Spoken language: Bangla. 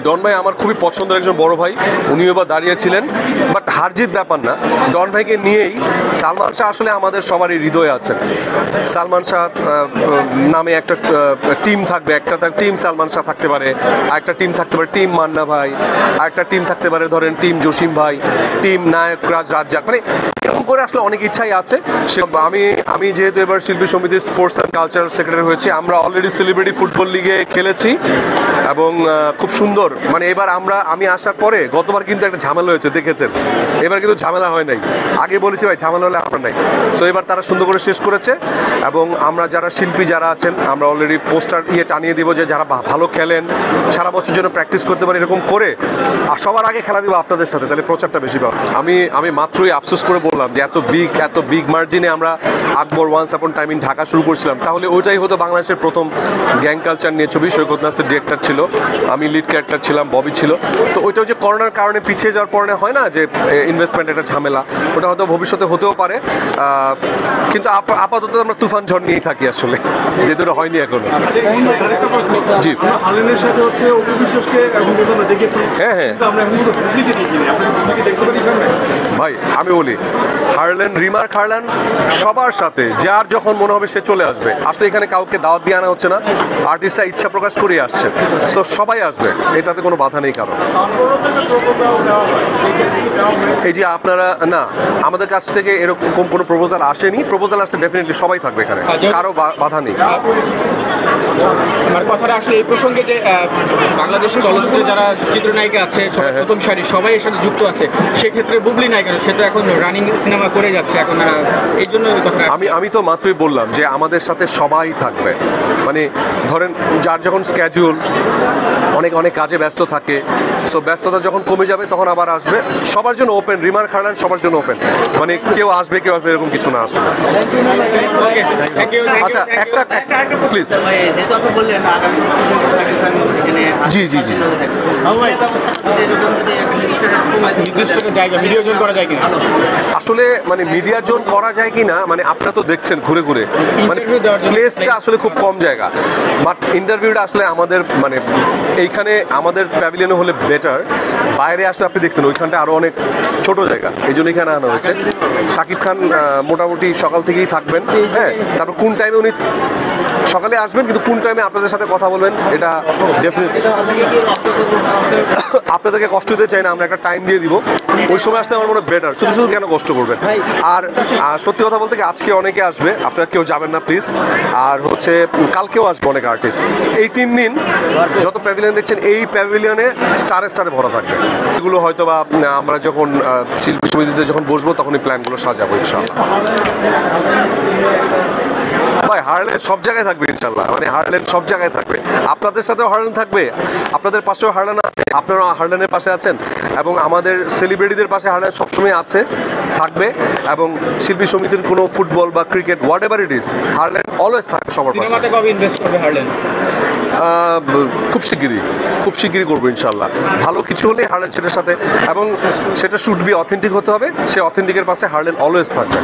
ডন ভাই আমার খুবই পছন্দের একজন বড় ভাই, উনিও বা দাঁড়িয়েছিলেন, বাট হারজিত ব্যাপার না। ডন ভাইকে নিয়েই সালমান শাহ আসলে আমাদের সবারই হৃদয়ে আছেন। সালমান শাহ নামে একটা টিম থাকবে, একটা টিম সালমান শাহ থাকতে পারে, একটা টিম থাকতে পারে টিম মান্না ভাই, আর একটা টিম থাকতে পারে ধরেন টিম জসিম ভাই, টিম নায়ক রাজ্জাক, মানে এরকম করে আসলে অনেক ইচ্ছাই আছে। সে আমি যেহেতু এবার শিল্পী সমিতির স্পোর্টস অ্যান্ড কালচার সেক্রেটারি হয়েছি, আমরা অলরেডি সেলিব্রিটি ফুটবল লিগে খেলেছি এবং খুব সুন্দর, মানে এবার আমি আসার পরে গতবার কিন্তু একটা ঝামেলা হয়েছে দেখেছেন, এবার কিন্তু ঝামেলা হয় নাই। আগে বলেছি ভাই ঝামেলা হলে আপনার নাই, সো এবার তারা সুন্দর করে শেষ করেছে এবং আমরা যারা শিল্পী যারা আছেন আমরা অলরেডি পোস্টার টানিয়ে দিব যে যারা ভালো খেলেন সারা বছর জন্য প্র্যাকটিস করতে পারে এরকম করে, আর সবার আগে খেলা দিব আপনাদের সাথে, তাহলে প্রচারটা বেশি পাবো। আমি মাত্রই আফসোস করে বললাম যে এত বিগ মার্জিনে আমরা Akbar once upon time in Dhaka শুরু করছিলাম, তাহলে ওইটাই হতো বাংলাদেশের প্রথম গ্যাং কালচার নিয়ে ছবি। সৈকত নাসির ডিরেক্টর ছিল, আমি লিড ক্যারেক্টার ছিলাম, ববি ছিল। তো ওইটাও যে করোনার কারণে পিছিয়ে যাওয়ার পরে হয় না যে ইনভেস্টমেন্ট একটা ঝামেলা, ওটা হয়তো ভবিষ্যতে হতেও পারে, কিন্তু আপাতত আমরা তুফান ঝড় নিয়েই থাকি আসলে, যেহেতু এটা হয়নি এখনো। জি হ্যাঁ হ্যাঁ ভাই, আমি বলি হারলেন, রিমার্ক হারলেন সবার সাথে যার যখন মনে হবে সে চলে আসবে। আসলে এখানে কাউকে দাওয়াত দিয়ে আনা হচ্ছে না, আর্টিস্টরা ইচ্ছা প্রকাশ করে আসছে, তো সবাই আসবে, এটাতে কোনো বাধা নেই কারণ। এই যে আপনারা না, আমাদের কাছ থেকে এরকম কোনো প্রপোজাল আসেনি, প্রপোজাল আসলে ডেফিনেটলি সবাই থাকবে এখানে, কারো বাধা নেই। আমার কথাটা আসলে এই প্রসঙ্গে যে বাংলাদেশের চলচ্চিত্রে যারা চিত্রনায়িকা আছে প্রথম সারি সবাই এর সাথে যুক্ত আছে, সেক্ষেত্রে বুবলি নায়িকা সে তো এখন রানিং সিনেমা করে যাচ্ছে এখন, এই জন্য আমি তো মাত্রই বললাম যে আমাদের সাথে সবাই থাকবে, মানে ধরেন যার যখন স্ক্যাজুয়াল অনেক কাজে ব্যস্ত থাকে, সো ব্যস্ততা যখন কমে যাবে তখন আবার আসবে, সবার জন্য ওপেন, রিমার্ক হারলেন সবার জন্য ওপেন, মানে কেউ আসবে এরকম কিছু না আসলে। আচ্ছা একটা প্লিজ, জি জি জি আসলে মানে মিডিয়া জোন করা যায় কিনা, মানে আপনারা তো দেখছেন ঘুরে ঘুরে, মানে প্লেসটা আসলে খুব কম জায়গা, বাট ইন্টারভিউটা আসলে আমাদের মানে এইখানে আমাদের প্যাভিলিয়নে হলে বেটার, বাইরে আসলে আপনি দেখছেন ওইখানটা আরও অনেক ছোট জায়গা, এই জন্য এখানে আনা হয়েছে। শাকিব খান মোটামুটি সকাল থেকেই থাকবেন, হ্যাঁ, তারপর কোন টাইমে উনি সকালে আসবেন, কিন্তু কোন টাইমে আপনাদের সাথে কথা বলবেন এটা ডেফিনেটলি আপনাদেরকে কষ্ট দিতে চাই না, আমরা একটা টাইম দিয়ে দিব, ওই সময় আসলে আমার মনে হয় বেটার, শুধু কেন কষ্ট করবেন। আর সত্যি কথা বলতে কি আজকে অনেকে আসবে, আপনারা কেউ যাবেন না প্লিজ, আর হচ্ছে কালকেও আসবে অনেক আর্টিস্ট। এই 3 দিন যত প্যাভিলিয়ন দেখছেন এই প্যাভিলিয়নে স্টারে ভরা থাকবে, এগুলো হয়তো বা আমরা যখন শিল্পী সমিতিতে যখন বসবো তখনই প্ল্যানগুলো সাজাবো ইনশাআল্লাহ। ভাই হারলেন সব জায়গায় থাকবে ইনশাল্লাহ, মানে হারলেন সব জায়গায় থাকবে, আপনাদের সাথেও হারলেন থাকবে, আপনাদের পাশেও হারলেন আছে, আপনারা হারলেনের পাশে আছেন, এবং আমাদের সেলিব্রিটিদের পাশে হারলেন সবসময় আছে, থাকবে, এবং শিল্পী সমিতির কোনো ফুটবল বা cricket whatever it is, হারলেন অলওয়েজ থাকবে সবার পাশে। কবে ইনভেস্ট করবে হারলেন? খুব শিগগিরই করবো ইনশাল্লাহ, ভালো কিছু হলে হারলেন সেটার সাথে, এবং সেটা শুড বি অথেন্টিক হতে হবে, সে অথেন্টিকের পাশে হারলেন অলওয়েজ থাকবে।